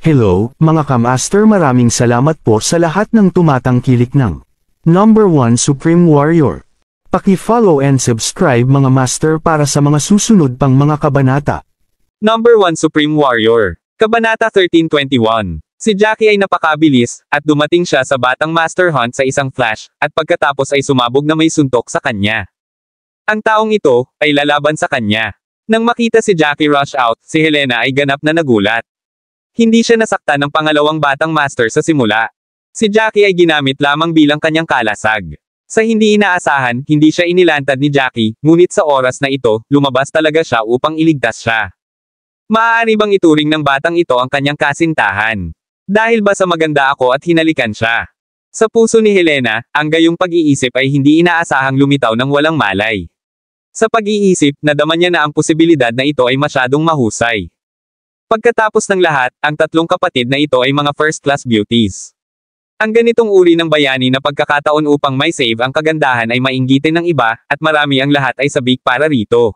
Hello, mga kamaster, maraming salamat po sa lahat ng tumatangkilik ng Number 1 Supreme Warrior. Paki-follow and subscribe mga master para sa mga susunod pang mga kabanata. Number 1 Supreme Warrior. Kabanata 1321. Si Jackie ay napakabilis, at dumating siya sa batang Master Hunt sa isang flash, at pagkatapos ay sumabog na may suntok sa kanya. Ang taong ito, ay lalaban sa kanya. Nang makita si Jackie rush out, si Helena ay ganap na nagulat. Hindi siya nasaktan ng pangalawang batang master sa simula. Si Jackie ay ginamit lamang bilang kanyang kalasag. Sa hindi inaasahan, hindi siya inilantad ni Jackie, ngunit sa oras na ito, lumabas talaga siya upang iligtas siya. Maaari bang ituring ng batang ito ang kanyang kasintahan? Dahil ba sa maganda ako at hinalikan siya? Sa puso ni Helena, ang gayong pag-iisip ay hindi inaasahang lumitaw ng walang malay. Sa pag-iisip, nadama niya na ang posibilidad na ito ay masyadong mahusay. Pagkatapos ng lahat, ang tatlong kapatid na ito ay mga first-class beauties. Ang ganitong uri ng bayani na pagkakataon upang may save ang kagandahan ay mainggitin ng iba, at marami ang lahat ay sabik para rito.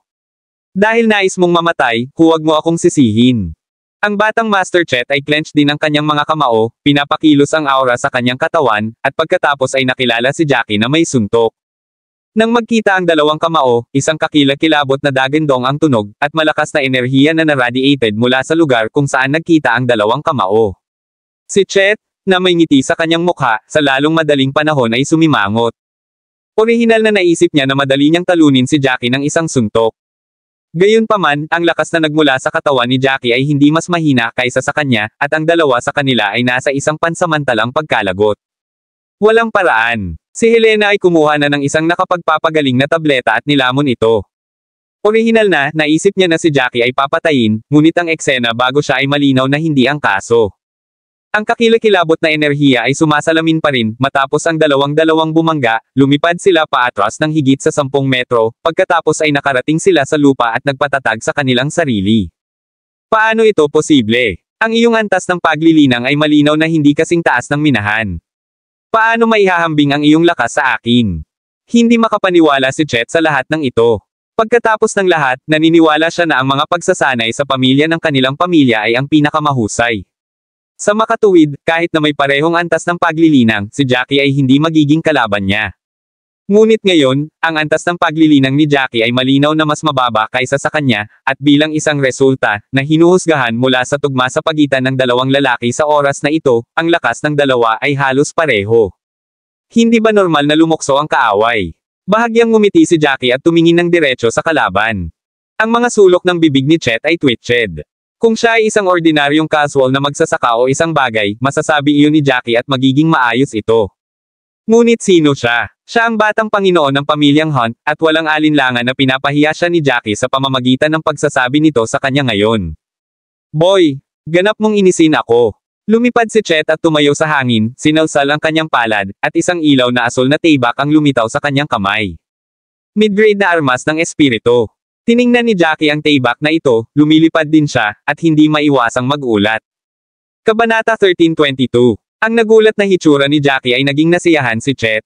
Dahil nais mong mamatay, huwag mo akong sisihin. Ang batang Master Chet ay clenched din ang kanyang mga kamao, pinapakilos ang aura sa kanyang katawan, at pagkatapos ay nakilala si Jackie na may suntok. Nang magkita ang dalawang kamao, isang kakilakilabot na dagandong ang tunog, at malakas na enerhiya na naradiated mula sa lugar kung saan nagkita ang dalawang kamao. Si Chet, na may ngiti sa kanyang mukha, sa lalong madaling panahon ay sumimangot. Orihinal na naisip niya na madali niyang talunin si Jackie ng isang suntok. Gayunpaman, ang lakas na nagmula sa katawan ni Jackie ay hindi mas mahina kaysa sa kanya, at ang dalawa sa kanila ay nasa isang pansamantalang pagkalagot. Walang paraan. Si Helena ay kumuha na ng isang nakapagpapagaling na tableta at nilamon ito. Orihinal na, naisip niya na si Jackie ay papatayin, ngunit ang eksena bago siya ay malinaw na hindi ang kaso. Ang kakilakilabot na enerhiya ay sumasalamin pa rin, matapos ang dalawang bumangga, lumipad sila paatras ng higit sa 10 metro, pagkatapos ay nakarating sila sa lupa at nagpatatag sa kanilang sarili. Paano ito posible? Ang iyong antas ng paglilinang ay malinaw na hindi kasing taas ng minahan. Paano maihahambing ang iyong lakas sa akin? Hindi makapaniwala si Chet sa lahat ng ito. Pagkatapos ng lahat, naniniwala siya na ang mga pagsasanay sa pamilya ng kanilang pamilya ay ang pinakamahusay. Sa makatuwid, kahit na may parehong antas ng paglilinang, si Jackie ay hindi magiging kalaban niya. Ngunit ngayon, ang antas ng paglilinang ni Jackie ay malinaw na mas mababa kaysa sa kanya, at bilang isang resulta, na hinuhusgahan mula sa tugma sa pagitan ng dalawang lalaki sa oras na ito, ang lakas ng dalawa ay halos pareho. Hindi ba normal na lumukso ang kaaway? Bahagyang ngumiti si Jackie at tumingin ng diretso sa kalaban. Ang mga sulok ng bibig ni Chet ay twitched. Kung siya ay isang ordinaryong casual na magsasaka o isang bagay, masasabi iyon ni Jackie at magiging maayos ito. Ngunit sino siya? Siya ang batang Panginoon ng pamilyang Hunt, at walang alinlangan na pinapahiya siya ni Jackie sa pamamagitan ng pagsasabi nito sa kanya ngayon. Boy, ganap mong inisin ako. Lumipad si Chet at tumayo sa hangin, sinalsal ang kanyang palad, at isang ilaw na asul na tibak ang lumitaw sa kanyang kamay. Mid-grade na armas ng espiritu. Tiningnan ni Jackie ang tibak na ito, lumilipad din siya, at hindi maiwasang mag-ulat. Kabanata 1322. Ang nagulat na hitsura ni Jackie ay naging nasiyahan si Chet.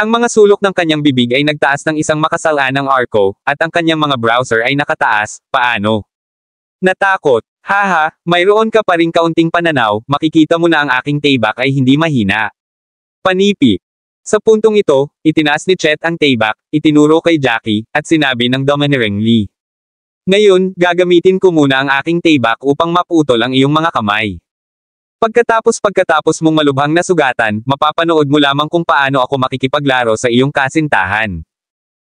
Ang mga sulok ng kanyang bibig ay nagtaas ng isang makasalanang arko, at ang kanyang mga browser ay nakataas. Paano? Natakot. Haha, mayroon ka pa ring kaunting pananaw, makikita mo na ang aking tibak ay hindi mahina. Panipi. Sa puntong ito, itinaas ni Chet ang tibak, itinuro kay Jackie, at sinabi ng domineringly. Ngayon, gagamitin ko muna ang aking tibak upang maputol ang iyong mga kamay. Pagkatapos mong malubhang na sugatan, mapapanood mo lamang kung paano ako makikipaglaro sa iyong kasintahan.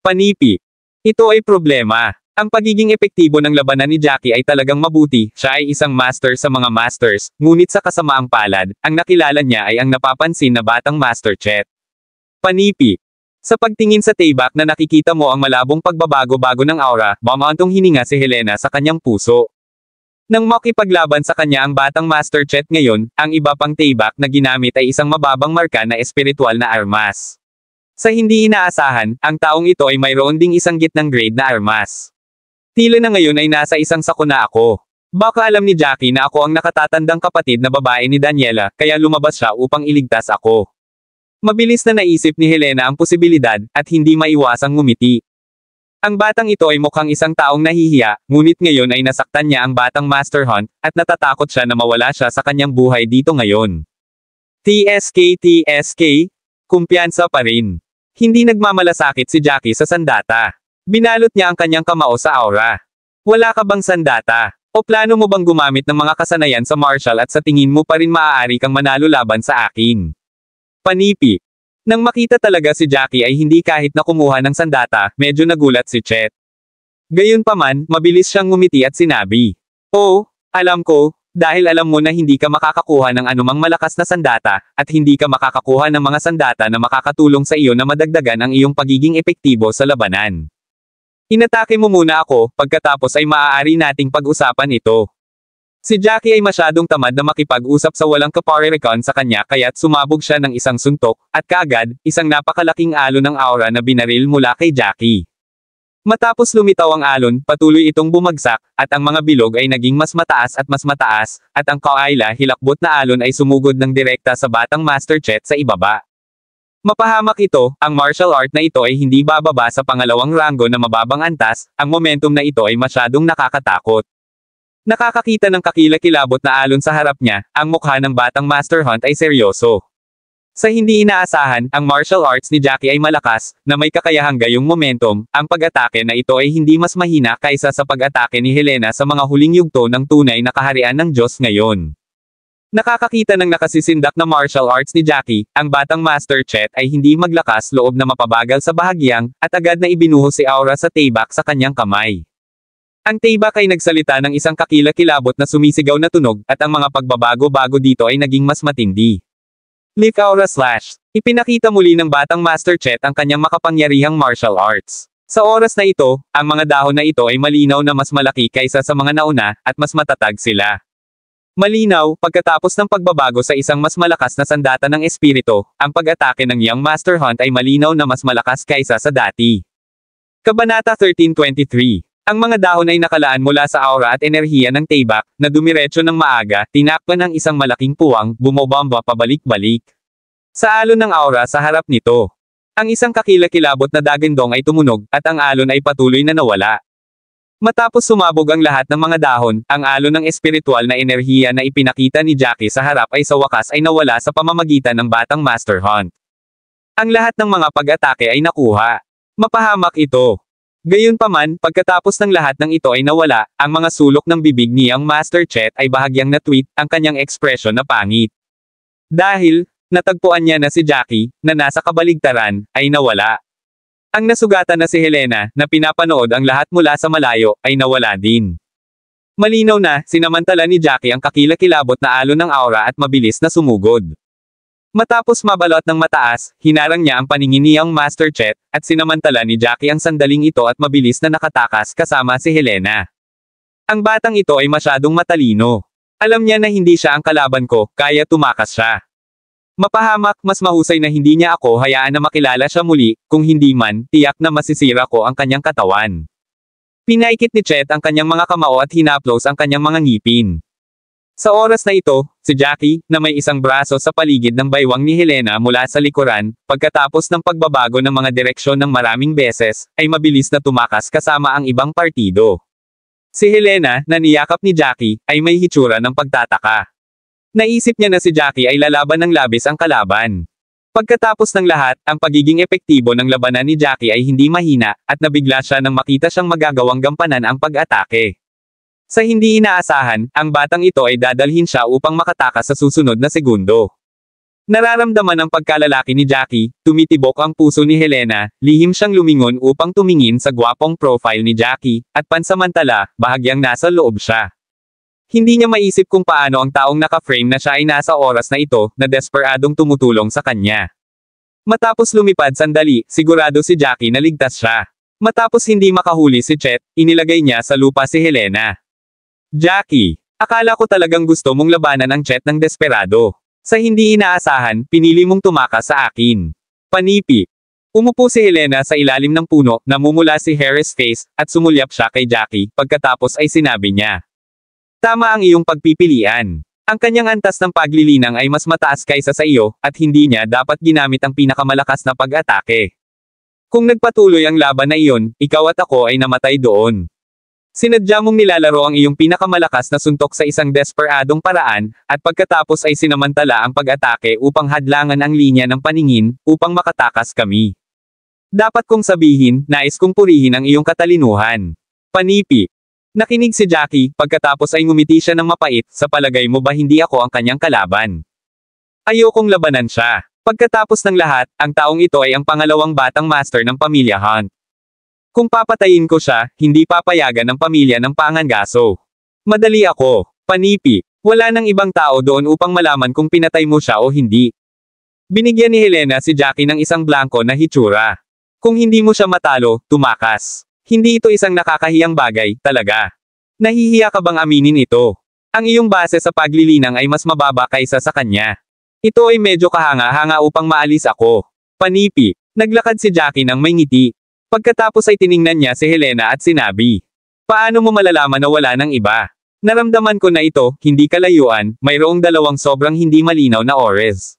Panipi. Ito ay problema. Ang pagiging epektibo ng labanan ni Jackie ay talagang mabuti, siya ay isang master sa mga masters, ngunit sa kasamaang palad, ang nakilala niya ay ang napapansin na batang Master Chet. Panipi. Sa pagtingin sa tibak na nakikita mo ang malabong pagbabago-bago ng aura, bumantong hininga si Helena sa kanyang puso. Nang makipaglaban sa kanya ang batang Master Chet ngayon, ang iba pang tibak na ginamit ay isang mababang marka na espiritual na armas. Sa hindi inaasahan, ang taong ito ay mayroon ding isang gitnang grade na armas. Tila na ngayon ay nasa isang sakuna ako. Baka alam ni Jackie na ako ang nakatatandang kapatid na babae ni Daniela, kaya lumabas siya upang iligtas ako. Mabilis na naisip ni Helena ang posibilidad, at hindi maiwasang ngumiti. Ang batang ito ay mukhang isang taong nahihiya, ngunit ngayon ay nasaktan niya ang batang Master Hunt, at natatakot siya na mawala siya sa kanyang buhay dito ngayon. TSK, kumpiyansa pa rin. Hindi nagmamalasakit si Jackie sa sandata. Binalot niya ang kanyang kamao sa aura. Wala ka bang sandata? O plano mo bang gumamit ng mga kasanayan sa martial at sa tingin mo pa rin maaari kang manalo laban sa akin? Panipi. Nang makita talaga si Jackie ay hindi kahit na kumuha ng sandata, medyo nagulat si Chet. Gayunpaman, mabilis siyang ngumiti at sinabi, "Oh, alam ko, dahil alam mo na hindi ka makakakuha ng anumang malakas na sandata, at hindi ka makakakuha ng mga sandata na makakatulong sa iyo na madagdagan ang iyong pagiging epektibo sa labanan. Inatake mo muna ako, pagkatapos ay maaari nating pag-usapan ito." Si Jackie ay masyadong tamad na makipag-usap sa walang kaparerekan sa kanya kaya't sumabog siya ng isang suntok, at kaagad, isang napakalaking alon ng aura na binaril mula kay Jackie. Matapos lumitaw ang alon, patuloy itong bumagsak, at ang mga bilog ay naging mas mataas, at ang kawaila hilakbot na alon ay sumugod ng direkta sa batang Master Chet sa ibaba. Mapahamak ito, ang martial art na ito ay hindi bababa sa pangalawang ranggo na mababang antas, ang momentum na ito ay masyadong nakakatakot. Nakakakita ng kakilakilabot na alon sa harap niya, ang mukha ng batang Master Hunt ay seryoso. Sa hindi inaasahan, ang martial arts ni Jackie ay malakas, na may kakayahang gayong momentum, ang pag-atake na ito ay hindi mas mahina kaysa sa pag-atake ni Helena sa mga huling yugto ng tunay na kaharian ng Diyos ngayon. Nakakakita ng nakasisindak na martial arts ni Jackie, ang batang Master Chet ay hindi maglakas loob na mapabagal sa bahagyang, at agad na ibinuhos si aura sa taybak sa kanyang kamay. Ang taybak ay nagsalita ng isang kakilakilabot na sumisigaw na tunog, at ang mga pagbabago-bago dito ay naging mas matindi. Lick Aura Slash. Ipinakita muli ng batang Master Chet ang kanyang makapangyarihang martial arts. Sa oras na ito, ang mga dahon na ito ay malinaw na mas malaki kaysa sa mga nauna, at mas matatag sila. Malinaw, pagkatapos ng pagbabago sa isang mas malakas na sandata ng espiritu, ang pag-atake ng Young Master Hunt ay malinaw na mas malakas kaysa sa dati. Kabanata 1323. Ang mga dahon ay nakalaan mula sa aura at enerhiya ng taybak, na dumiretso ng maaga, tinakpan ng isang malaking puwang, bumobomba pabalik-balik sa alon ng aura sa harap nito. Ang isang kakilakilabot na dagandong ay tumunog, at ang alon ay patuloy na nawala. Matapos sumabog ang lahat ng mga dahon, ang alon ng espiritual na enerhiya na ipinakita ni Jackie sa harap ay sa wakas ay nawala sa pamamagitan ng batang Master Hunt. Ang lahat ng mga pag-atake ay nakuha. Mapahamak ito. Gayunpaman, pagkatapos ng lahat ng ito ay nawala, ang mga sulok ng bibig niyang Master Chet ay bahagyang na-tweet, ang kanyang ekspresyon na pangit. Dahil, natagpuan niya na si Jackie, na nasa kabaligtaran, ay nawala. Ang nasugatan na si Helena, na pinapanood ang lahat mula sa malayo, ay nawala din. Malinaw na, sinamantala ni Jackie ang kakilakilabot na alon ng aura at mabilis na sumugod. Matapos mabalot ng mataas, hinarang niya ang paningin niyang Master Chet, at sinamantala ni Jackie ang sandaling ito at mabilis na nakatakas kasama si Helena. Ang batang ito ay masyadong matalino. Alam niya na hindi siya ang kalaban ko, kaya tumakas siya. Mapahamak, mas mahusay na hindi niya ako hayaan na makilala siya muli, kung hindi man, tiyak na masisira ko ang kanyang katawan. Pinaikit ni Chet ang kanyang mga kamao at hinaplos ang kanyang mga ngipin. Sa oras na ito, si Jackie, na may isang braso sa paligid ng baywang ni Helena mula sa likuran, pagkatapos ng pagbabago ng mga direksyon ng maraming beses, ay mabilis na tumakas kasama ang ibang partido. Si Helena, na niyakap ni Jackie, ay may hitsura ng pagtataka. Naisip niya na si Jackie ay lalaban ng labis ang kalaban. Pagkatapos ng lahat, ang pagiging epektibo ng labanan ni Jackie ay hindi mahina, at nabigla siya nang makita siyang magagawang gampanan ang pag-atake. Sa hindi inaasahan, ang batang ito ay dadalhin siya upang makatakas sa susunod na segundo. Nararamdaman ang pagkalalaki ni Jackie, tumitibok ang puso ni Helena, lihim siyang lumingon upang tumingin sa gwapong profile ni Jackie, at pansamantala, bahagyang nasa loob siya. Hindi niya maisip kung paano ang taong naka-frame na siya ay nasa oras na ito, na desperadong tumutulong sa kanya. Matapos lumipad sandali, sigurado si Jackie na ligtas siya. Matapos hindi makahuli si Chet, inilagay niya sa lupa si Helena. Jackie, akala ko talagang gusto mong labanan ang Chet ng desperado. Sa hindi inaasahan, pinili mong tumakas sa akin. Panipi. Umupo si Helena sa ilalim ng puno, namumula si Harris face, at sumulyap siya kay Jackie, pagkatapos ay sinabi niya. Tama ang iyong pagpipilian. Ang kanyang antas ng paglilinang ay mas mataas kaysa sa iyo, at hindi niya dapat ginamit ang pinakamalakas na pag-atake. Kung nagpatuloy ang laban na iyon, ikaw at ako ay namatay doon. Sinadya mong nilalaro ang iyong pinakamalakas na suntok sa isang desperadong paraan, at pagkatapos ay sinamantala ang pag-atake upang hadlangan ang linya ng paningin, upang makatakas kami. Dapat kong sabihin, nais kong purihin ang iyong katalinuhan. Panipi. Nakinig si Jackie, pagkatapos ay ngumiti siya ng mapait, sa palagay mo ba hindi ako ang kanyang kalaban? Ayokong labanan siya. Pagkatapos ng lahat, ang taong ito ay ang pangalawang batang master ng pamilya Hunt. Kung papatayin ko siya, hindi papayagan ng pamilya ng Pangangaso. Madali ako. Panipi. Wala nang ibang tao doon upang malaman kung pinatay mo siya o hindi. Binigyan ni Helena si Jackie ng isang blanko na hitsura. Kung hindi mo siya matalo, tumakas. Hindi ito isang nakakahiyang bagay, talaga. Nahihiya ka bang aminin ito? Ang iyong base sa paglilinang ay mas mababa kaysa sa kanya. Ito ay medyo kahanga-hanga upang maalis ako. Panipi. Naglakad si Jackie nang may ngiti. Pagkatapos ay tiningnan niya si Helena at sinabi, "Paano mo malalaman na wala ng iba? Naramdaman ko na ito, hindi kalayuan, mayroong dalawang sobrang hindi malinaw na ores.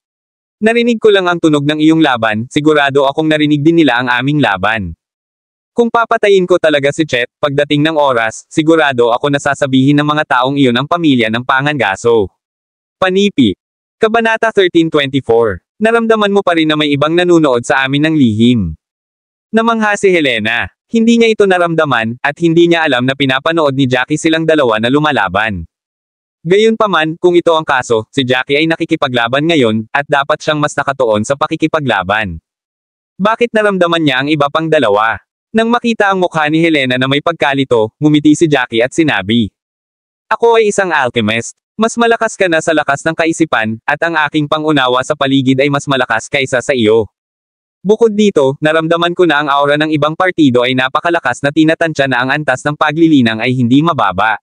Narinig ko lang ang tunog ng iyong laban, sigurado akong narinig din nila ang aming laban. Kung papatayin ko talaga si Chet, pagdating ng oras, sigurado ako nasasabihin ng mga taong iyon ang pamilya ng Pangangaso." Panipi. Kabanata 1324. Naramdaman mo pa rin na may ibang nanunood sa amin ng lihim. Namangha si Helena. Hindi niya ito naramdaman, at hindi niya alam na pinapanood ni Jackie silang dalawa na lumalaban. Gayunpaman, kung ito ang kaso, si Jackie ay nakikipaglaban ngayon, at dapat siyang mas nakatuon sa pakikipaglaban. Bakit naramdaman niya ang iba pang dalawa? Nang makita ang mukha ni Helena na may pagkalito, ngumiti si Jackie at sinabi, "Ako ay isang alchemist. Mas malakas ka na sa lakas ng kaisipan, at ang aking pangunawa sa paligid ay mas malakas kaysa sa iyo. Bukod dito, naramdaman ko na ang aura ng ibang partido ay napakalakas na tinatansya na ang antas ng paglilinang ay hindi mababa."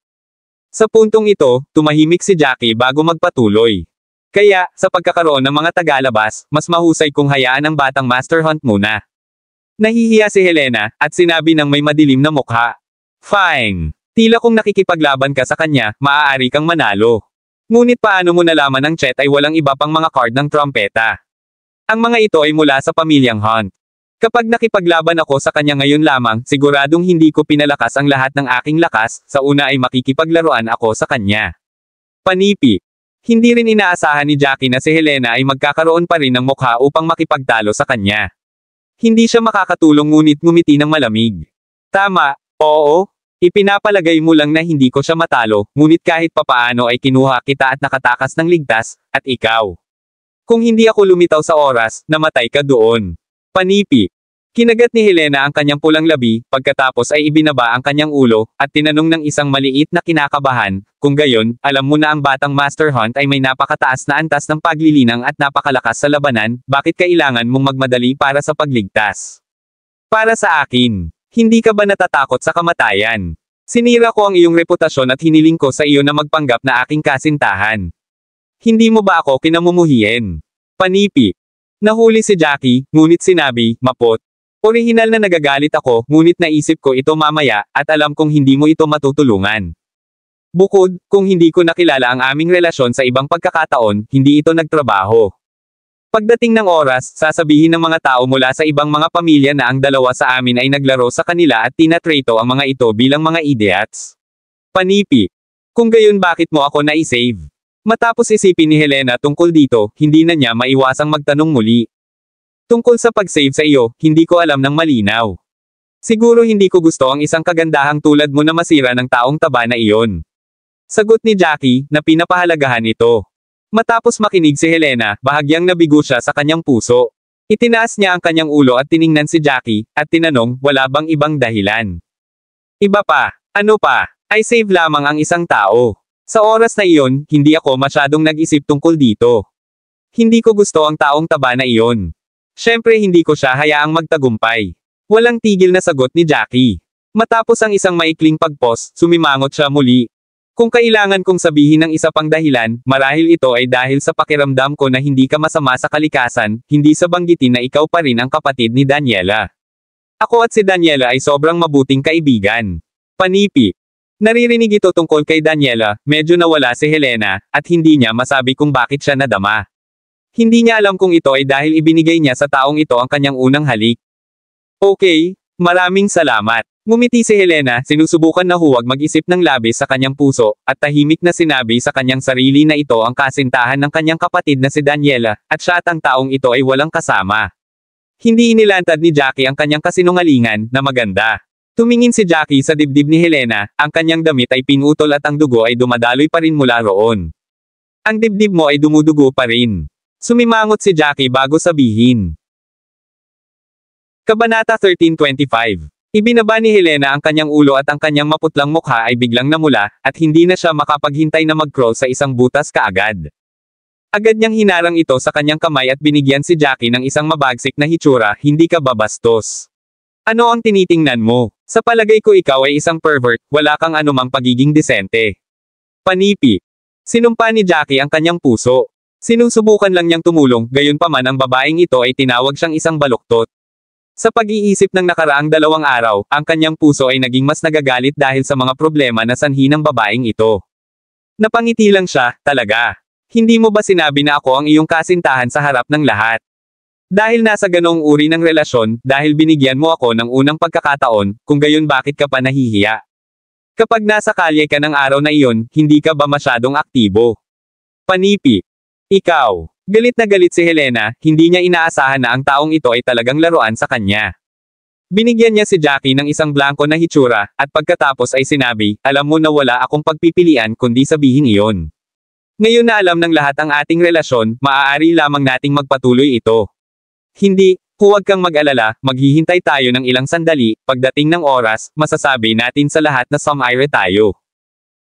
Sa puntong ito, tumahimik si Jackie bago magpatuloy. Kaya, sa pagkakaroon ng mga tagalabas, mas mahusay kung hayaan ang batang Master Hunt muna. Nahihiya si Helena, at sinabi ng may madilim na mukha, "Fine. Tila kung nakikipaglaban ka sa kanya, maaari kang manalo. Ngunit paano mo nalaman ang Chet ay walang iba pang mga card ng trompeta? Ang mga ito ay mula sa pamilyang Hunt. Kapag nakipaglaban ako sa kanya ngayon lamang, siguradong hindi ko pinalakas ang lahat ng aking lakas, sa una ay makikipaglaruan ako sa kanya." Panipi. Hindi rin inaasahan ni Jackie na si Helena ay magkakaroon pa rin ng mukha upang makipagtalo sa kanya. Hindi siya makakatulong ngunit ngumiti ng malamig. "Tama, oo. Ipinapalagay mo lang na hindi ko siya matalo, ngunit kahit papaano ay kinuha kita at nakatakas ng ligtas, at ikaw. Kung hindi ako lumitaw sa oras, namatay ka doon." Panipi. Kinagat ni Helena ang kanyang pulang labi, pagkatapos ay ibinaba ang kanyang ulo, at tinanong ng isang maliit na kinakabahan, "Kung gayon, alam mo na ang batang Master Hunt ay may napakataas na antas ng paglilinang at napakalakas sa labanan, bakit kailangan mong magmadali para sa pagligtas? Para sa akin, hindi ka ba natatakot sa kamatayan? Sinira ko ang iyong reputasyon at hiniling ko sa iyo na magpanggap na aking kasintahan. Hindi mo ba ako kinamumuhiin?" Panipi. Nahuli si Jackie, ngunit sinabi, "Mapot. Orihinal na nagagalit ako, ngunit naisip ko ito mamaya, at alam kong hindi mo ito matutulungan. Bukod, kung hindi ko nakilala ang aming relasyon sa ibang pagkakataon, hindi ito nagtrabaho. Pagdating ng oras, sasabihin ng mga tao mula sa ibang mga pamilya na ang dalawa sa amin ay naglaro sa kanila at tinatrato ang mga ito bilang mga idiots." Panipi. Kung gayon bakit mo ako na-save? Matapos isipin ni Helena tungkol dito, hindi na niya maiwasang magtanong muli. "Tungkol sa pag-save sa iyo, hindi ko alam ng malinaw. Siguro hindi ko gusto ang isang kagandahang tulad mo na masira ng taong taba na iyon." Sagot ni Jackie, na pinapahalagahan ito. Matapos makinig si Helena, bahagyang nabigo siya sa kanyang puso. Itinaas niya ang kanyang ulo at tiningnan si Jackie, at tinanong, "Wala bang ibang dahilan?" "Iba pa. Ano pa? I save lamang ang isang tao. Sa oras na iyon, hindi ako masyadong nag-isip tungkol dito. Hindi ko gusto ang taong taba na iyon. Siyempre hindi ko siya hayaang magtagumpay." Walang tigil na sagot ni Jackie. Matapos ang isang maikling pagpos, sumimangot siya muli. "Kung kailangan kong sabihin ng isa pang dahilan, marahil ito ay dahil sa pakiramdam ko na hindi ka masama sa kalikasan, hindi sa banggitin na ikaw pa rin ang kapatid ni Daniela. Ako at si Daniela ay sobrang mabuting kaibigan." Panipi. Naririnig ito tungkol kay Daniela, medyo nawala si Helena, at hindi niya masabi kung bakit siya nadama. Hindi niya alam kung ito ay dahil ibinigay niya sa taong ito ang kanyang unang halik. Okay, maraming salamat. Ngumiti si Helena, sinusubukan na huwag mag-isip ng labis sa kanyang puso, at tahimik na sinabi sa kanyang sarili na ito ang kasintahan ng kanyang kapatid na si Daniela, at siya at ang taong ito ay walang kasama. Hindi inilantad ni Jackie ang kanyang kasinungalingan, na maganda. Tumingin si Jackie sa dibdib ni Helena, ang kanyang damit ay pinutol at ang dugo ay dumadaloy pa rin mula roon. Ang dibdib mo ay dumudugo pa rin. Sumimangot si Jackie bago sabihin. Kabanata 1325. Ibinaba ni Helena ang kanyang ulo at ang kanyang maputlang mukha ay biglang namula, at hindi na siya makapaghintay na mag-crawl sa isang butas kaagad. Agad niyang hinarang ito sa kanyang kamay at binigyan si Jackie ng isang mabagsik na hitsura, hindi ka babastos. Ano ang tinitingnan mo? Sa palagay ko ikaw ay isang pervert, wala kang anumang pagiging desente. Panipi. Sinumpa ni Jackie ang kanyang puso. Sinusubukan lang niyang tumulong, gayunpaman ang babaeng ito ay tinawag siyang isang baluktot. Sa pag-iisip ng nakaraang 2 araw, ang kanyang puso ay naging mas nagagalit dahil sa mga problema na sanhi ng babaeng ito. Napangiti lang siya, talaga. Hindi mo ba sinabi na ako ang iyong kasintahan sa harap ng lahat? Dahil nasa ganong uri ng relasyon, dahil binigyan mo ako ng unang pagkakataon, kung gayon bakit ka pa nahihiya? Kapag nasa kalye ka ng araw na iyon, hindi ka ba masyadong aktibo? Panipi. Ikaw. Galit na galit si Helena, hindi niya inaasahan na ang taong ito ay talagang laruan sa kanya. Binigyan niya si Jackie ng isang blanko na hitsura, at pagkatapos ay sinabi, alam mo na wala akong pagpipilian kundi sabihin iyon. Ngayon na alam ng lahat ang ating relasyon, maaari lamang nating magpatuloy ito. Hindi, huwag kang mag-alala, maghihintay tayo ng ilang sandali, pagdating ng oras, masasabi natin sa lahat na sumire tayo.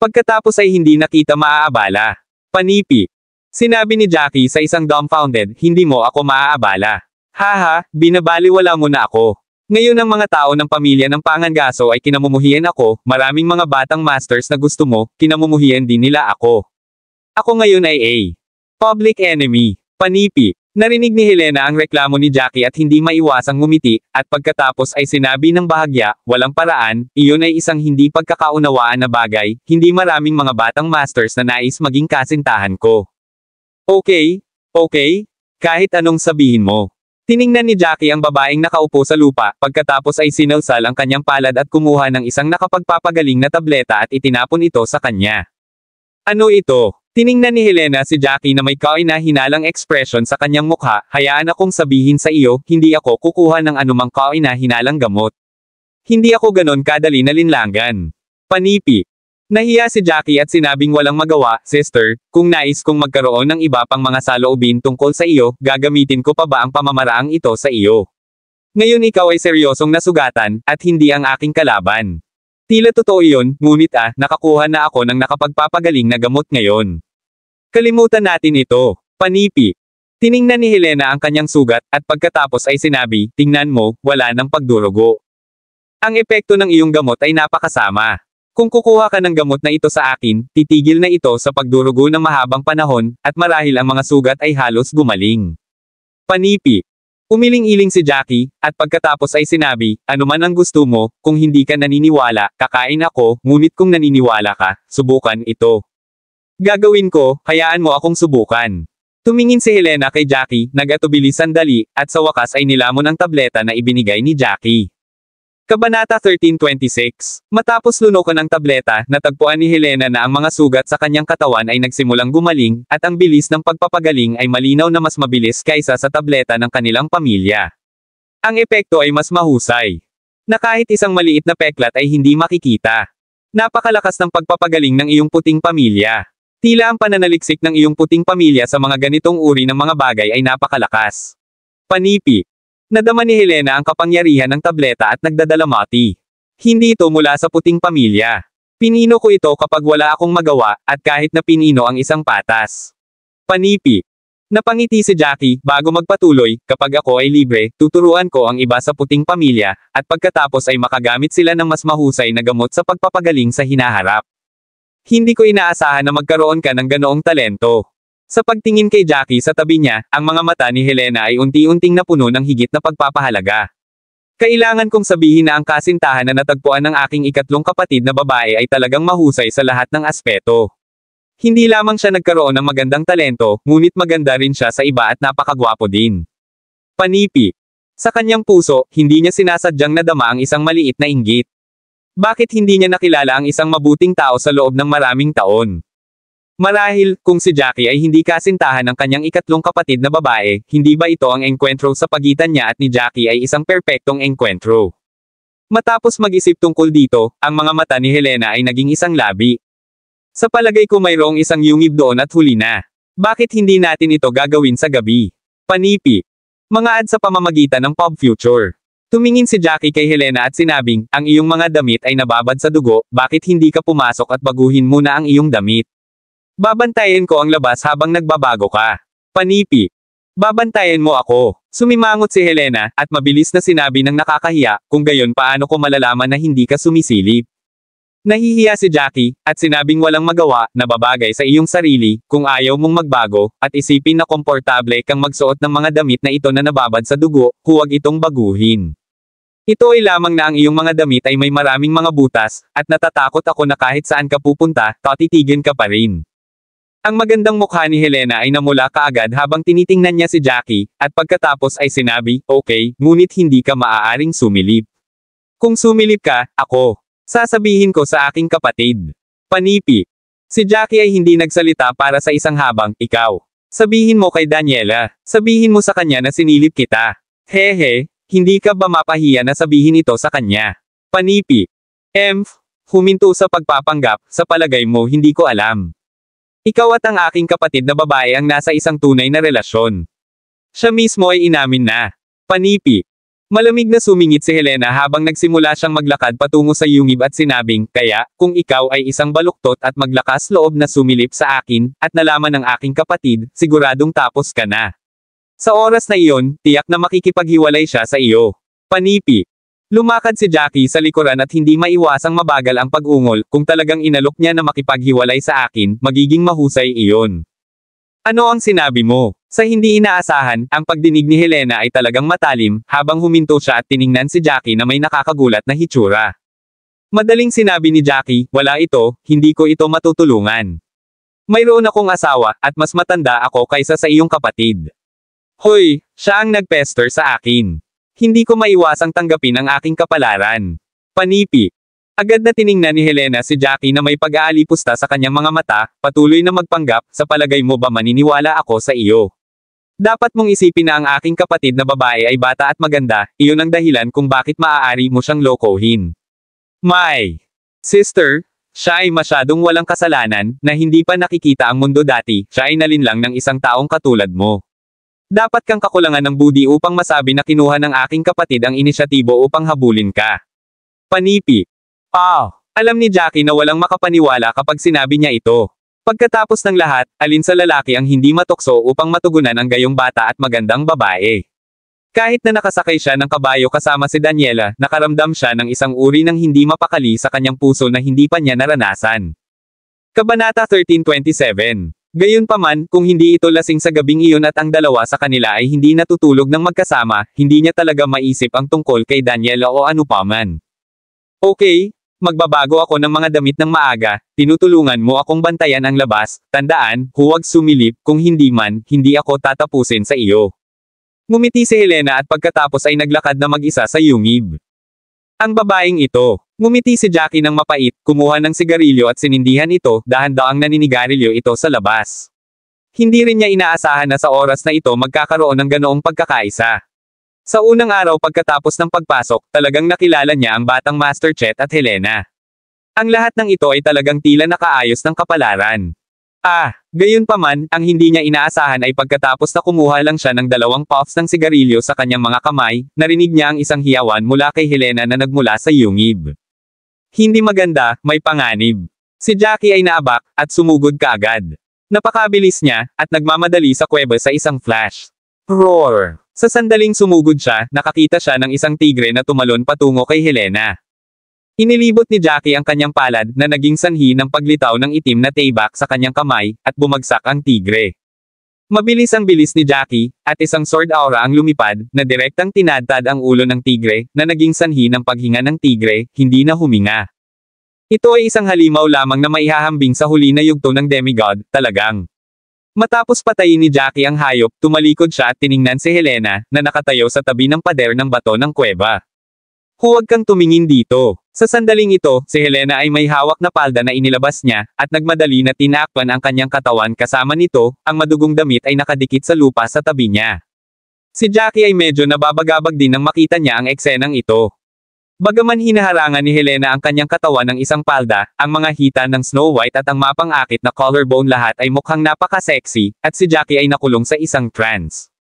Pagkatapos ay hindi na kita maaabala. Panipi. Sinabi ni Jackie sa isang dumbfounded, hindi mo ako maaabala. Haha, binabaliwala mo na ako. Ngayon ang mga tao ng pamilya ng Pangangaso ay kinamumuhian ako, maraming mga batang masters na gusto mo, kinamumuhian din nila ako. Ako ngayon ay A. Public enemy. Panipi. Narinig ni Helena ang reklamo ni Jackie at hindi maiwasang ngumiti, at pagkatapos ay sinabi ng bahagya, walang paraan, iyon ay isang hindi pagkakaunawaan na bagay, hindi maraming mga batang masters na nais maging kasintahan ko. Okay, kahit anong sabihin mo. Tiningnan ni Jackie ang babaeng nakaupo sa lupa, pagkatapos ay sinalsal ang kanyang palad at kumuha ng isang nakapagpapagaling na tableta at itinapon ito sa kanya. Ano ito? Tiningnan ni Helena si Jackie na may kaina-hinalang ekspresyon sa kanyang mukha, hayaan akong sabihin sa iyo, hindi ako kukuha ng anumang kaina-hinalang gamot. Hindi ako ganon kadali na linlangan. Panipi. Nahiya si Jackie at sinabing walang magawa, sister, kung nais kong magkaroon ng iba pang mga saloobin tungkol sa iyo, gagamitin ko pa ba ang pamamaraang ito sa iyo? Ngayon ikaw ay seryosong nasugatan, at hindi ang aking kalaban. Tila totoo iyon, ngunit nakakuha na ako ng nakapagpapagaling na gamot ngayon. Kalimutan natin ito. Panipi. Tiningnan ni Helena ang kanyang sugat, at pagkatapos ay sinabi, tingnan mo, wala nang pagdurugo. Ang epekto ng iyong gamot ay napakasama. Kung kukuha ka ng gamot na ito sa akin, titigil na ito sa pagdurugo ng mahabang panahon, at marahil ang mga sugat ay halos gumaling. Panipi. Umiling-iling si Jackie, at pagkatapos ay sinabi, ano man ang gusto mo, kung hindi ka naniniwala, kakain ako, ngunit kung naniniwala ka, subukan ito. Gagawin ko, hayaan mo akong subukan. Tumingin si Helena kay Jackie, nag-atubili sandali, at sa wakas ay nilamon ang tableta na ibinigay ni Jackie. Kabanata 1326. Matapos lunukan ang tableta, natagpuan ni Helena na ang mga sugat sa kanyang katawan ay nagsimulang gumaling, at ang bilis ng pagpapagaling ay malinaw na mas mabilis kaysa sa tableta ng kanilang pamilya. Ang epekto ay mas mahusay. Na kahit isang maliit na peklat ay hindi makikita. Napakalakas ng pagpapagaling ng iyong puting pamilya. Tila ang pananaliksik ng iyong puting pamilya sa mga ganitong uri ng mga bagay ay napakalakas. Panipi. Nadama ni Helena ang kapangyarihan ng tableta at nagdadalamati. Hindi ito mula sa puting pamilya. Pinino ko ito kapag wala akong magawa, at kahit na pinino ang isang patas. Panipi. Napangiti si Jackie, bago magpatuloy, kapag ako ay libre, tuturuan ko ang iba sa puting pamilya, at pagkatapos ay makagamit sila ng mas mahusay na gamot sa pagpapagaling sa hinaharap. Hindi ko inaasahan na magkaroon ka ng ganoong talento. Sa pagtingin kay Jackie sa tabi niya, ang mga mata ni Helena ay unti-unting napuno ng higit na pagpapahalaga. Kailangan kong sabihin na ang kasintahan na natagpuan ng aking ikatlong kapatid na babae ay talagang mahusay sa lahat ng aspeto. Hindi lamang siya nagkaroon ng magandang talento, ngunit maganda rin siya sa iba at napakagwapo din. Panipi. Sa kanyang puso, hindi niya sinasadyang nadama ang isang maliit na inggit. Bakit hindi niya nakilala ang isang mabuting tao sa loob ng maraming taon? Marahil, kung si Jackie ay hindi kasintahan ng kanyang ikatlong kapatid na babae, hindi ba ito ang engkwentro sa pagitan niya at ni Jackie ay isang perpektong engkwentro? Matapos mag-isip tungkol dito, ang mga mata ni Helena ay naging isang labi. Sa palagay ko mayroong isang yungib doon at huli na. Bakit hindi natin ito gagawin sa gabi? Panipi. Mga ad sa pamamagitan ng Pop Future. Tumingin si Jackie kay Helena at sinabing, ang iyong mga damit ay nababad sa dugo, bakit hindi ka pumasok at baguhin muna ang iyong damit? Babantayan ko ang labas habang nagbabago ka. Panipi. Babantayan mo ako. Sumimangot si Helena, at mabilis na sinabi ng nakakahiya, kung gayon paano ko malalaman na hindi ka sumisilip? Nahihiya si Jackie, at sinabing walang magawa, na babagay sa iyong sarili, kung ayaw mong magbago, at isipin na komportable kang magsuot ng mga damit na ito na nababad sa dugo, huwag itong baguhin. Ito ay lamang na ang iyong mga damit ay may maraming mga butas, at natatakot ako na kahit saan ka pupunta, tatitigin ka pa rin. Ang magandang mukha ni Helena ay namula kaagad habang tinitingnan niya si Jackie, at pagkatapos ay sinabi, okay, ngunit hindi ka maaaring sumilip. Kung sumilip ka, ako. Sasabihin ko sa aking kapatid. Panipi. Si Jackie ay hindi nagsalita para sa isang habang, ikaw. Sabihin mo kay Daniela. Sabihin mo sa kanya na sinilip kita. Hehe, hindi ka ba mapahiya na sabihin ito sa kanya? Panipi. Huminto sa pagpapanggap, sa palagay mo hindi ko alam. Ikaw at ang aking kapatid na babae ang nasa isang tunay na relasyon. Siya mismo ay inamin na. Panipi. Malamig na sumingit si Helena habang nagsimula siyang maglakad patungo sa yungib at sinabing, kaya, kung ikaw ay isang baluktot at maglakas loob na sumilip sa akin, at nalaman ng aking kapatid, siguradong tapos ka na. Sa oras na iyon, tiyak na makikipaghiwalay siya sa iyo. Panipi. Lumakad si Jackie sa likuran at hindi maiwasang mabagal ang pag-ungol, kung talagang inalok niya na makipaghiwalay sa akin, magiging mahusay iyon. Ano ang sinabi mo? Sa hindi inaasahan, ang pagdinig ni Helena ay talagang matalim, habang huminto siya at tiningnan si Jackie na may nakakagulat na hitsura. Madaling sinabi ni Jackie, wala ito, hindi ko ito matutulungan. Mayroon akong asawa, at mas matanda ako kaysa sa iyong kapatid. Hoy, siya ang nagpester sa akin. Hindi ko maiwasang tanggapin ang aking kapalaran. Panipi. Agad na tiningnan ni Helena si Jackie na may pag-aalipusta sa kanyang mga mata, patuloy na magpanggap, sa palagay mo ba maniniwala ako sa iyo? Dapat mong isipin na ang aking kapatid na babae ay bata at maganda, iyon ang dahilan kung bakit maaari mo siyang lokohin. My sister, siya ay masyadong walang kasalanan, na hindi pa nakikita ang mundo dati, siya ay nalinlang ng isang taong katulad mo. Dapat kang kakulangan ng budi upang masabi na kinuha ng aking kapatid ang inisyatibo upang habulin ka. Panipi. Alam ni Jackie na walang makapaniwala kapag sinabi niya ito. Pagkatapos ng lahat, alin sa lalaki ang hindi matukso upang matugunan ang gayong bata at magandang babae. Kahit na nakasakay siya ng kabayo kasama si Daniela, nakaramdam siya ng isang uri ng hindi mapakali sa kanyang puso na hindi pa niya naranasan. Kabanata 13:27. Gayunpaman, kung hindi ito lasing sa gabing iyon at ang dalawa sa kanila ay hindi natutulog ng magkasama, hindi niya talaga maisip ang tungkol kay Daniela o ano paman. Okay, magbabago ako ng mga damit ng maaga, tinutulungan mo akong bantayan ang labas, tandaan, huwag sumilip, kung hindi man, hindi ako tatapusin sa iyo. Ngumiti si Helena at pagkatapos ay naglakad na mag-isa sa yungib. Ang babaeng ito. Ngumiti si Jackie ng mapait, kumuha ng sigarilyo at sinindihan ito, dahan-daang naninigarilyo ito sa labas. Hindi rin niya inaasahan na sa oras na ito magkakaroon ng ganoong pagkakaisa. Sa unang araw pagkatapos ng pagpasok, talagang nakilala niya ang batang Master Chet at Helena. Ang lahat ng ito ay talagang tila nakaayos ng kapalaran. Gayunpaman, ang hindi niya inaasahan ay pagkatapos na kumuha lang siya ng 2 puffs ng sigarilyo sa kanyang mga kamay, narinig niya ang isang hiyawan mula kay Helena na nagmula sa yungib. Hindi maganda, may panganib. Si Jackie ay naabak, at sumugod kaagad. Napakabilis niya, at nagmamadali sa kuweba sa isang flash. Roar! Sa sandaling sumugod siya, nakakita siya ng isang tigre na tumalon patungo kay Helena. Inilibot ni Jackie ang kanyang palad na naging sanhi ng paglitaw ng itim na taybak sa kanyang kamay, at bumagsak ang tigre. Mabilis ang bilis ni Jackie, at isang sword aura ang lumipad, na direktang tinadtad ang ulo ng tigre, na naging sanhi ng paghinga ng tigre, hindi na huminga. Ito ay isang halimaw lamang na maihahambing sa huli na yugto ng demigod, talagang. Matapos patayin ni Jackie ang hayop, tumalikod siya at tiningnan si Helena, na nakatayo sa tabi ng pader ng bato ng kuweba. Huwag kang tumingin dito. Sa sandaling ito, si Helena ay may hawak na palda na inilabas niya, at nagmadali na tinakpan ang kanyang katawan kasama nito, ang madugong damit ay nakadikit sa lupa sa tabi niya. Si Jackie ay medyo nababagabag din nang makita niya ang eksenang ito. Bagaman hinaharangan ni Helena ang kanyang katawan ng isang palda, ang mga hita ng Snow White at ang mapang-akit na collarbone lahat ay mukhang napaka-sexy, at si Jackie ay nakulong sa isang trance.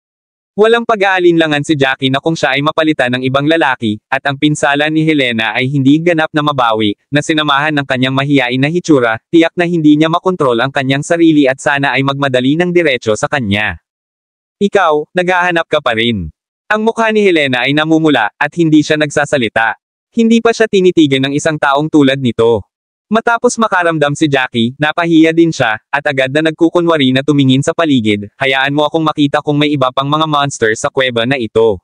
Walang pag-aalinlangan si Jackie na kung siya ay mapalitan ng ibang lalaki, at ang pinsala ni Helena ay hindi ganap na mabawi, na sinamahan ng kanyang mahiyain na hitsura, tiyak na hindi niya makontrol ang kanyang sarili at sana ay magmadali ng diretso sa kanya. Ikaw, naghahanap ka pa rin. Ang mukha ni Helena ay namumula, at hindi siya nagsasalita. Hindi pa siya tinitigan ng isang taong tulad nito. Matapos makaramdam si Jackie, napahiya din siya, at agad na nagkukunwari na tumingin sa paligid, hayaan mo akong makita kung may iba pang mga monster sa kuweba na ito.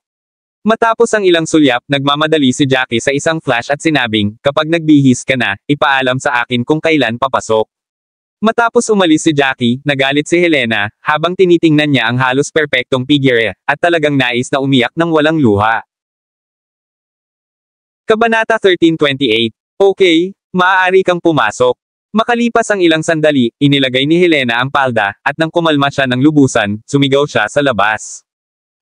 Matapos ang ilang sulyap, nagmamadali si Jackie sa isang flash at sinabing, kapag nagbihis ka na, ipaalam sa akin kung kailan papasok. Matapos umalis si Jackie, nagalit si Helena, habang tinitingnan niya ang halos perpektong figure, at talagang nais na umiyak ng walang luha. Kabanata 1328. Okay, maaari kang pumasok. Makalipas ang ilang sandali, inilagay ni Helena ang palda, at nang kumalma siya ng lubusan, sumigaw siya sa labas.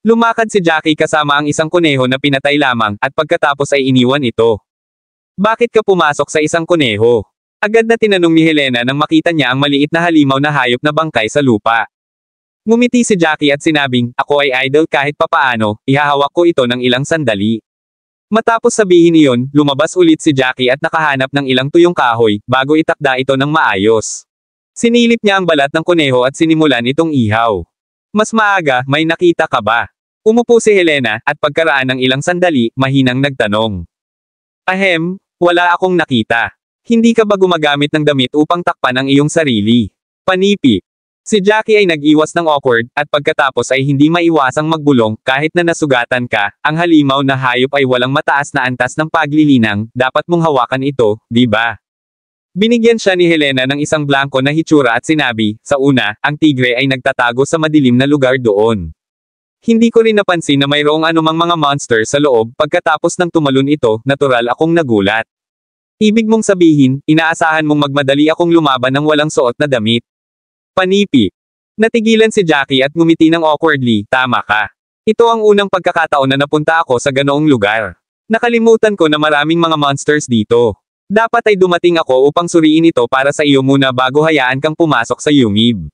Lumakad si Jackie kasama ang isang kuneho na pinatay lamang, at pagkatapos ay iniwan ito. Bakit ka pumasok sa isang kuneho? Agad na tinanong ni Helena nang makita niya ang maliit na halimaw na hayop na bangkay sa lupa. Ngumiti si Jackie at sinabing, ako ay idol kahit papaano, ihahawak ko ito ng ilang sandali. Matapos sabihin iyon, lumabas ulit si Jackie at nakahanap ng ilang tuyong kahoy, bago itakda ito ng maayos. Sinilip niya ang balat ng kuneho at sinimulan itong ihaw. Mas maaga, may nakita ka ba? Umupo si Helena, at pagkaraan ng ilang sandali, mahinang nagtanong. Ahem, wala akong nakita. Hindi ka ba gumagamit ng damit upang takpan ang iyong sarili? Panipi. Si Jackie ay nag-iwas ng awkward, at pagkatapos ay hindi maiwasang magbulong, kahit na nasugatan ka, ang halimaw na hayop ay walang mataas na antas ng paglilinang, dapat mong hawakan ito, di ba? Binigyan siya ni Helena ng isang blanko na hitsura at sinabi, sa una, ang tigre ay nagtatago sa madilim na lugar doon. Hindi ko rin napansin na mayroong anumang mga monster sa loob, pagkatapos ng tumalon ito, natural akong nagulat. Ibig mong sabihin, inaasahan mong magmadali akong lumaban ng walang suot na damit. Panipi. Natigilan si Jackie at ngumiti ng awkwardly, tama ka. Ito ang unang pagkakataon na napunta ako sa ganoong lugar. Nakalimutan ko na maraming mga monsters dito. Dapat ay dumating ako upang suriin ito para sa iyo muna bago hayaan kang pumasok sa yungib.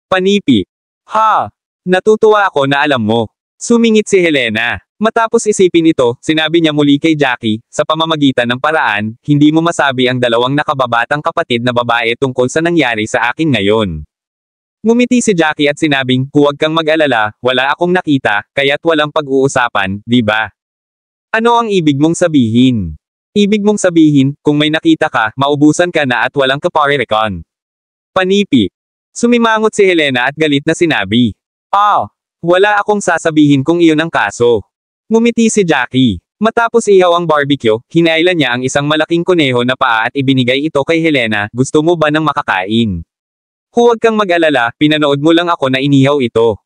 Panipi. Ha! Natutuwa ako na alam mo. Sumingit si Helena. Matapos isipin ito, sinabi niya muli kay Jackie, sa pamamagitan ng paraan, hindi mo masabi ang dalawang nakababatang kapatid na babae tungkol sa nangyari sa akin ngayon. Ngumiti si Jackie at sinabing, huwag kang mag-alala, wala akong nakita, kaya't walang pag-uusapan, di ba? Ano ang ibig mong sabihin? Ibig mong sabihin, kung may nakita ka, maubusan ka na at walang kaparirikon. Panipi. Sumimangot si Helena at galit na sinabi. Wala akong sasabihin kung iyon ang kaso. Ngumiti si Jackie. Matapos ihaw ang barbecue, hinailan niya ang isang malaking kuneho na paa at ibinigay ito kay Helena, gusto mo ba ng makakain? Huwag kang mag-alala, pinanood mo lang ako na inihaw ito.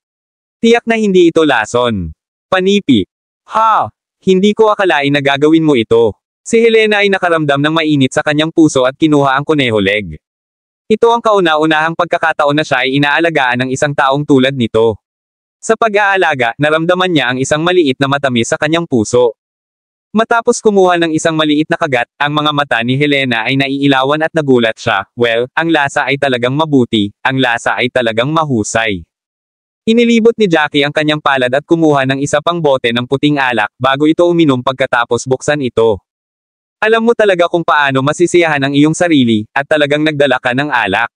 Tiyak na hindi ito lason. Panipi. Ha! Hindi ko akalain na gagawin mo ito. Si Helena ay nakaramdam ng mainit sa kanyang puso at kinuha ang kuneho leg. Ito ang kauna-unahang pagkakataon na siya ay inaalagaan ng isang taong tulad nito. Sa pag-aalaga, naramdaman niya ang isang maliit na matamis sa kanyang puso. Matapos kumuha ng isang maliit na kagat, ang mga mata ni Helena ay naiilawan at nagulat siya. Well, ang lasa ay talagang mabuti, ang lasa ay talagang mahusay. Inilibot ni Jackie ang kanyang palad at kumuha ng isa pang bote ng puting alak, bago ito uminom pagkatapos buksan ito. Alam mo talaga kung paano masisiyahan ang iyong sarili, at talagang nagdala ka ng alak.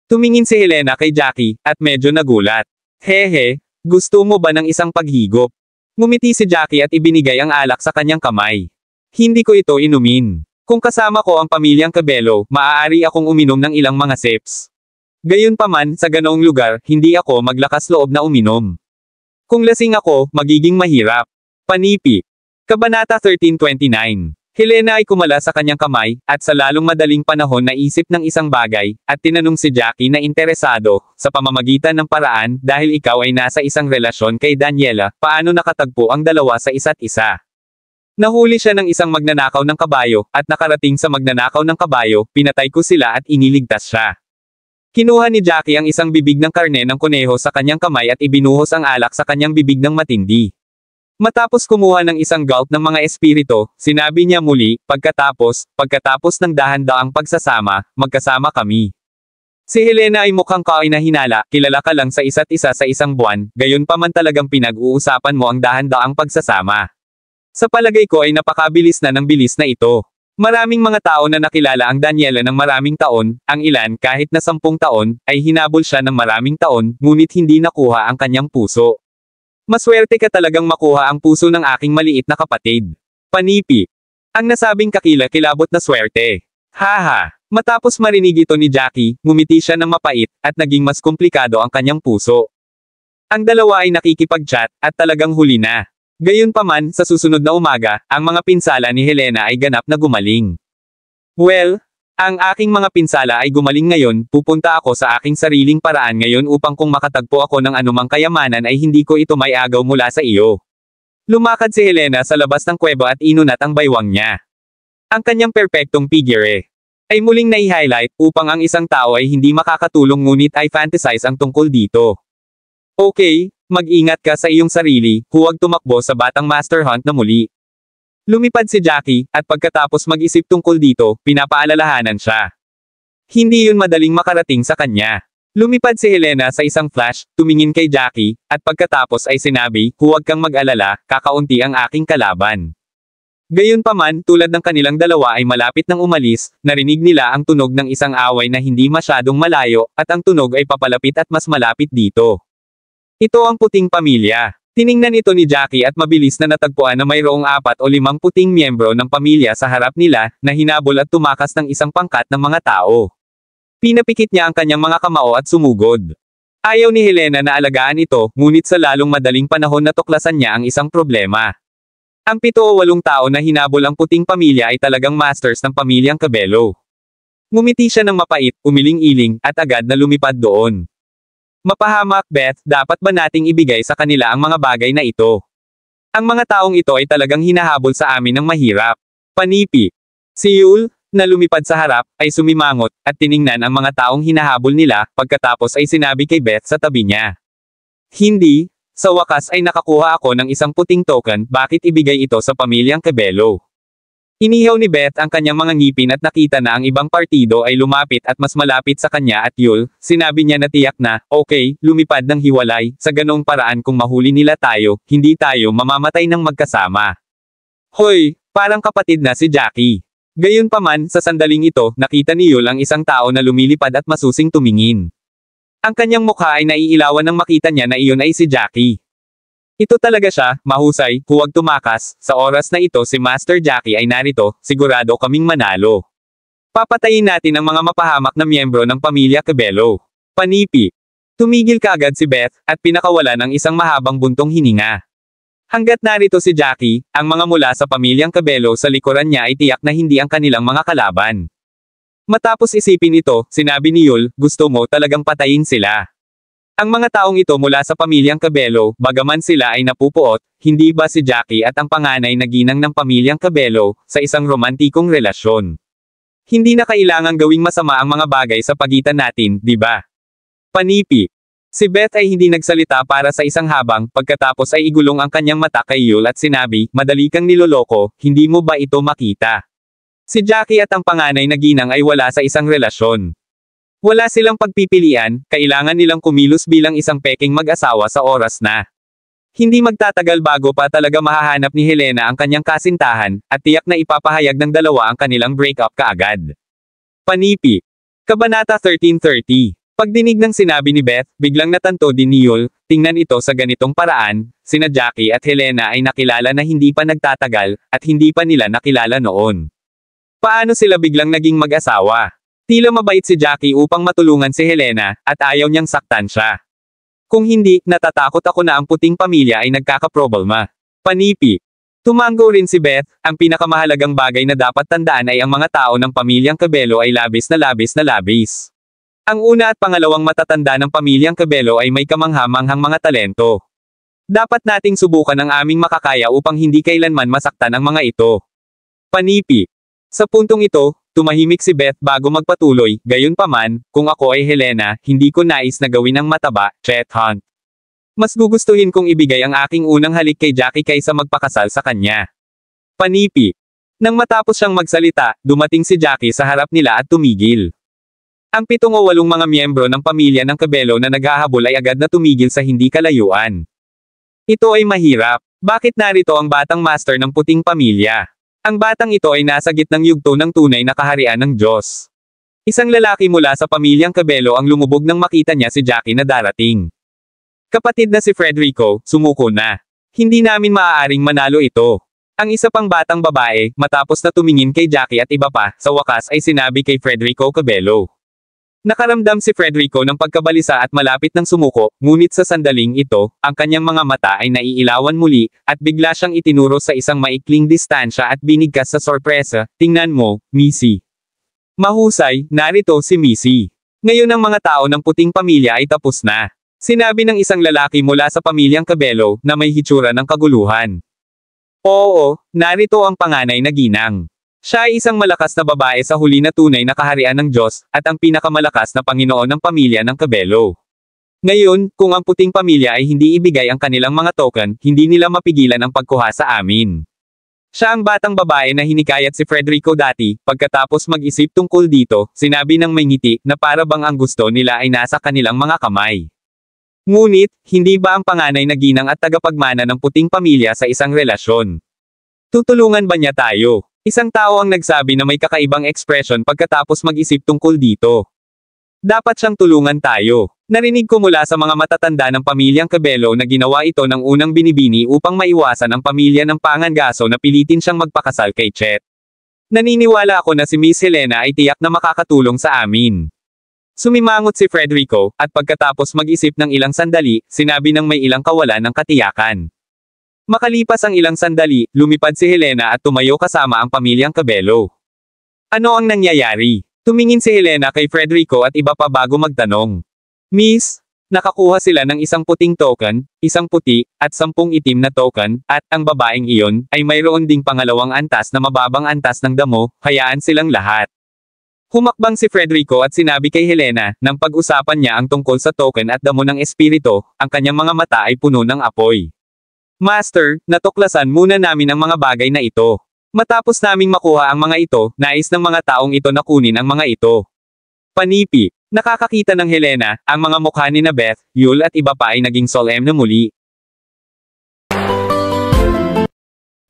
Tumingin si Helena kay Jackie, at medyo nagulat. Hehe, gusto mo ba ng isang paghigop? Ngumiti si Jackie at ibinigay ang alak sa kanyang kamay. Hindi ko ito inumin. Kung kasama ko ang pamilyang Cabello, maaari akong uminom ng ilang mga sips. Gayunpaman, sa ganoong lugar, hindi ako maglakas loob na uminom. Kung lasing ako, magiging mahirap. Panipi. Kabanata 1329. Helena ay kumala sa kanyang kamay, at sa lalong madaling panahon naisip ng isang bagay, at tinanong si Jackie na interesado, sa pamamagitan ng paraan, dahil ikaw ay nasa isang relasyon kay Daniela, paano nakatagpo ang dalawa sa isa't isa? Nahuli siya ng isang magnanakaw ng kabayo, at nakarating sa magnanakaw ng kabayo, pinatay ko sila at iniligtas siya. Kinuha ni Jackie ang isang bibig ng karne ng kuneho sa kanyang kamay at ibinuhos ang alak sa kanyang bibig ng matindi. Matapos kumuha ng isang gulp ng mga espirito, sinabi niya muli, pagkatapos ng dahan-daang pagsasama, magkasama kami. Si Helena ay mukhang kainahinala, kilala ka lang sa isa't isa sa isang buwan, gayon pa man talagang pinag-uusapan mo ang dahan-daang pagsasama. Sa palagay ko ay napakabilis na ng bilis na ito. Maraming mga tao na nakilala ang Daniela ng maraming taon, ang ilan kahit na 10 taon, ay hinabol siya ng maraming taon, ngunit hindi nakuha ang kanyang puso. Maswerte ka talagang makuha ang puso ng aking maliit na kapatid. Panipi. Ang nasabing kakila-kilabot na swerte. Haha. Matapos marinig ito ni Jackie, ngumiti siya ng mapait, at naging mas komplikado ang kanyang puso. Ang dalawa ay nakikipag-chat, at talagang huli na. Gayunpaman, sa susunod na umaga, ang mga pinsala ni Helena ay ganap na gumaling. Well, ang aking mga pinsala ay gumaling ngayon, pupunta ako sa aking sariling paraan ngayon upang kung makatagpo ako ng anumang kayamanan ay hindi ko ito may agaw mula sa iyo. Lumakad si Helena sa labas ng kuweba at inunat ang baywang niya. Ang kanyang perpektong figure ay muling nai-highlight upang ang isang tao ay hindi makakatulong ngunit ay fantasize ang tungkol dito. Okay, mag-ingat ka sa iyong sarili, huwag tumakbo sa batang Master Hunt na muli. Lumipad si Jackie, at pagkatapos mag-isip tungkol dito, pinapaalalahanan siya. Hindi yun madaling makarating sa kanya. Lumipad si Helena sa isang flash, tumingin kay Jackie, at pagkatapos ay sinabi, huwag kang mag-alala, kakaunti ang aking kalaban. Gayunpaman, tulad ng kanilang dalawa ay malapit nang umalis, narinig nila ang tunog ng isang away na hindi masyadong malayo, at ang tunog ay papalapit at mas malapit dito. Ito ang puting pamilya. Tiningnan ito ni Jackie at mabilis na natagpuan na mayroong 4 o 5 puting miyembro ng pamilya sa harap nila, na hinabol at tumakas ng isang pangkat ng mga tao. Pinapikit niya ang kanyang mga kamao at sumugod. Ayaw ni Helena na alagaan ito, ngunit sa lalong madaling panahon natuklasan niya ang isang problema. Ang 7 o 8 tao na hinabol ang puting pamilya ay talagang masters ng pamilyang Cabello. Ngumiti siya ng mapait, umiling-iling, at agad na lumipad doon. Mapahamak, Beth, dapat ba nating ibigay sa kanila ang mga bagay na ito? Ang mga taong ito ay talagang hinahabol sa amin ng mahirap. Panipi. Si Yul, na lumipad sa harap, ay sumimangot, at tiningnan ang mga taong hinahabol nila, pagkatapos ay sinabi kay Beth sa tabi niya. Hindi, sa wakas ay nakakuha ako ng isang puting token, bakit ibigay ito sa pamilyang Cabello? Inihaw ni Beth ang kanyang mga ngipin at nakita na ang ibang partido ay lumapit at mas malapit sa kanya at Yul, sinabi niya na tiyak na, okay, lumipad ng hiwalay, sa ganoong paraan kung mahuli nila tayo, hindi tayo mamamatay ng magkasama. Hoy, parang kapatid na si Jackie. Gayunpaman, sa sandaling ito, nakita ni Yul ang isang tao na lumilipad at masusing tumingin. Ang kanyang mukha ay naiilawan nang makita niya na iyon ay si Jackie. Ito talaga siya, mahusay, huwag tumakas, sa oras na ito si Master Jackie ay narito, sigurado kaming manalo. Papatayin natin ang mga mapahamak na miyembro ng pamilya Cabello. Panipi. Tumigil kaagad si Beth, at pinakawalan ng isang mahabang buntong hininga. Hanggat narito si Jackie, ang mga mula sa pamilyang Cabello sa likuran niya ay tiyak na hindi ang kanilang mga kalaban. Matapos isipin ito, sinabi ni Yul, gusto mo talagang patayin sila. Ang mga taong ito mula sa pamilyang Cabello, bagaman sila ay napupuot, hindi ba si Jackie at ang panganay na ginang ng pamilyang Cabello, sa isang romantikong relasyon? Hindi na kailangang gawing masama ang mga bagay sa pagitan natin, di ba? Panipi. Si Beth ay hindi nagsalita para sa isang habang, pagkatapos ay igulong ang kanyang mata kay Yul at sinabi, madali kang niloloko, hindi mo ba ito makita? Si Jackie at ang panganay na ginang ay wala sa isang relasyon. Wala silang pagpipilian, kailangan nilang kumilos bilang isang peking mag-asawa sa oras na. Hindi magtatagal bago pa talaga mahahanap ni Helena ang kanyang kasintahan, at tiyak na ipapahayag ng dalawa ang kanilang breakup kaagad. Panipi. Kabanata 1330. Pagdinig ng sinabi ni Beth, biglang natanto din ni Yul, tingnan ito sa ganitong paraan, sina Jackie at Helena ay nakilala na hindi pa nagtatagal, at hindi pa nila nakilala noon. Paano sila biglang naging mag-asawa? Tila mabait si Jackie upang matulungan si Helena, at ayaw niyang saktan siya. Kung hindi, natatakot ako na ang puting pamilya ay nagkakaproblema. Panipi. Tumango rin si Beth, ang pinakamahalagang bagay na dapat tandaan ay ang mga tao ng pamilyang Cabello ay labis na labis na labis. Ang una at pangalawang matatanda ng pamilyang Cabello ay may kamangha-manghang mga talento. Dapat nating subukan ang aming makakaya upang hindi kailanman masaktan ang mga ito. Panipi. Sa puntong ito, tumahimik si Beth bago magpatuloy, gayunpaman, kung ako ay Helena, hindi ko nais na gawin ang mataba, Chet Hunt. Mas gugustuhin kong ibigay ang aking unang halik kay Jackie kaysa magpakasal sa kanya. Panipi. Nang matapos siyang magsalita, dumating si Jackie sa harap nila at tumigil. Ang 7 o 8 mga miyembro ng pamilya ng Cabello na naghahabol ay agad na tumigil sa hindi kalayuan. Ito ay mahirap. Bakit narito ang batang master ng puting pamilya? Ang batang ito ay nasa gitnang yugto ng tunay na kaharian ng Diyos. Isang lalaki mula sa pamilyang Cabello ang lumubog nang makita niya si Jackie na darating. Kapatid na si Frederico, sumuko na. Hindi namin maaaring manalo ito. Ang isa pang batang babae, matapos na tumingin kay Jackie at iba pa, sa wakas ay sinabi kay Frederico Cabello. Nakaramdam si Frederico ng pagkabalisa at malapit ng sumuko, ngunit sa sandaling ito, ang kanyang mga mata ay naiilawan muli, at bigla siyang itinuro sa isang maikling distansya at binigkas sa sorpresa, tingnan mo, Missy. Mahusay, narito si Missy. Ngayon ang mga tao ng puting pamilya ay tapos na. Sinabi ng isang lalaki mula sa pamilyang Cabello na may hitsura ng kaguluhan. Oo, narito ang panganay na ginang. Siya ay isang malakas na babae sa huli na tunay na kaharian ng Diyos, at ang pinakamalakas na Panginoon ng pamilya ng Cabello. Ngayon, kung ang puting pamilya ay hindi ibigay ang kanilang mga token, hindi nila mapigilan ang pagkuha sa amin. Siya ang batang babae na hinikayat si Frederico dati, pagkatapos mag-isip tungkol dito, sinabi ng may ngiti na para bang ang gusto nila ay nasa kanilang mga kamay. Ngunit, hindi ba ang panganay na ginang at tagapagmana ng puting pamilya sa isang relasyon? Tutulungan ba niya tayo? Isang tao ang nagsabi na may kakaibang ekspresyon pagkatapos mag-isip tungkol dito. Dapat siyang tulungan tayo. Narinig ko mula sa mga matatanda ng pamilyang Cabello na ginawa ito ng unang binibini upang maiwasan ang pamilya ng Pangangaso na pilitin siyang magpakasal kay Chet. Naniniwala ako na si Miss Helena ay tiyak na makakatulong sa amin. Sumimangot si Frederico, at pagkatapos mag-isip ng ilang sandali, sinabi ng may ilang kawalan ng katiyakan. Makalipas ang ilang sandali, lumipad si Helena at tumayo kasama ang pamilyang Cabello. Ano ang nangyayari? Tumingin si Helena kay Frederico at iba pa bago magtanong. Miss, nakakuha sila ng isang puting token, isang puti, at 10 itim na token, at ang babaeng iyon, ay mayroon ding pangalawang antas na mababang antas ng damo, hayaan silang lahat. Humakbang si Frederico at sinabi kay Helena, nang pag-usapan niya ang tungkol sa token at damo ng espiritu, ang kanyang mga mata ay puno ng apoy. Master, natuklasan muna namin ang mga bagay na ito. Matapos naming makuha ang mga ito, nais ng mga taong ito na kunin ang mga ito. Panipi. Nakakakita ng Helena, ang mga mukha ni na Beth, Yul at iba pa ay naging solemn na muli.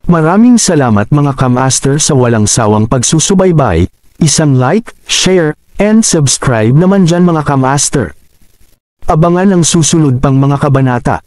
Maraming salamat mga kamaster sa walang sawang pagsusubaybay. Isang like, share, and subscribe naman dyan mga kamaster. Abangan ang susunod pang mga kabanata.